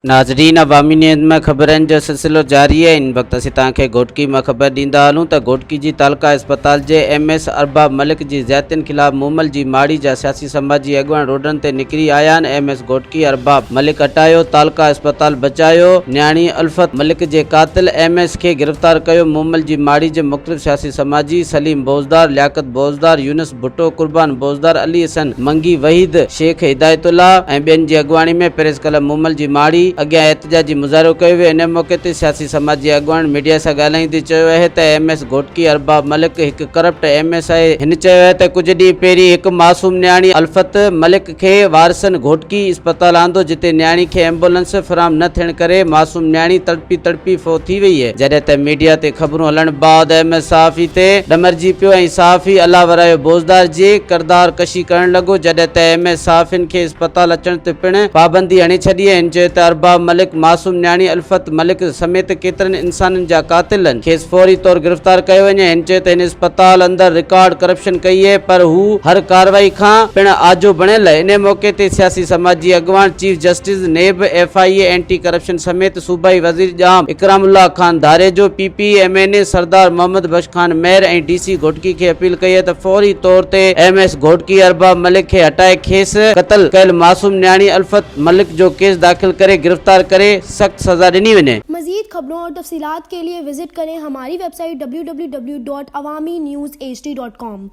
नाज़रीन, अवामी नींद में ख़बरनि जो सिलसिलो जारी है। इन वक्त असीं तव्हांखे घोटकी में ख़बर ॾींदा हलूं त घोटकी जी तालका अस्पताल जे MS ارباب मलिक जी ज़ियादतين खिलाफ मोमल जी माड़ी जा सियासी समाजी अॻवाण रोडन ते निकिरी आया आहिनि। MS घोटकी ارباب मलिक हटायो, तालका अस्पताल बचायो। न्याणी अल्फत मलिक जे कातिल MS खे गिरफ़्तार कयो। मोमल जी माड़ी जे मुख़्तलिफ़ सियासी समाजी सलीम बोज़दार, लियाकत बोज़दार, यूनुस भुट्टो, कुर्बान बोज़दार, अली हसन मंगी, वहीद शेख, हिदायतुल्लाह ऐं ॿियनि जी अॻवाणी में प्रेस क्लब मोमल जी माड़ी अॻियां एहतजाजी मुज़ाहिरो कयो वियो। इन मौक़े ते सियासी समाजी अॻवान मीडिया सां ॻाल्हाईंदे चयो आहे त MS घोटकी ارباب मलिक हिकु करप्ट MS आहे। हिन चयो आहे त कुझु ॾींहं पहिरीं हिकु मासूम न्याणी अल्फत मलिक खे वारसनि घोटकी अस्पताल आंदो, जिते न्याणी खे एम्बुलेंस फराहम न थियण करे मासूम न्याणी तड़पी फो थी वई आहे। जॾहिं त मीडिया ते ख़बरूं हलण बाद MS सहाफ़ी ते ॾमरजी पियो ऐं सहाफ़ी अला वरायो बोज़दार जे किरदार कशी करण लॻो। जॾहिं त MS सहाफ़ियुनि खे अस्पताल अचण ते पिणु पाबंदी हणी छॾी आहे। हिन चयो त ارباب मलिक मासूम न्याणी अल्फत मलिक समेत केतिरनि इंसाननि जा कातिलनि खेसि फौरी तौर गिरफ़्तार कयो वञे। हिन चयो त हिन अस्पताल अंदरि रिकॉर्ड करप्शन कई आहे, पर हू हर कार्रवाई खां पिणु आजो बणियल आहे। इन मौक़े ते सियासी समाजी अॻवान चीफ जस्टिस नेब, FIA एंटी करप्शन समेत सूबाई वज़ीर जाम इकरामुल्लाह खान धारेजो, PP MNA सरदार मोहम्मद बख्श खान मेहर ऐं DC घोटकी खे अपील कई आहे त फौरी तौर ते MS घोटकी ارباب मलिक खे हटाए खेसि क़त्ल कयल मासूम न्याणी अल्फत मलिक जो केस दाखिल करे गिरफ्तार करे सख्त सजा ॾिनी वञे। मज़ीद खबरों और तफसीलात के लिए विजिट करें हमारी वेबसाइट www.awamiNewsHD.com।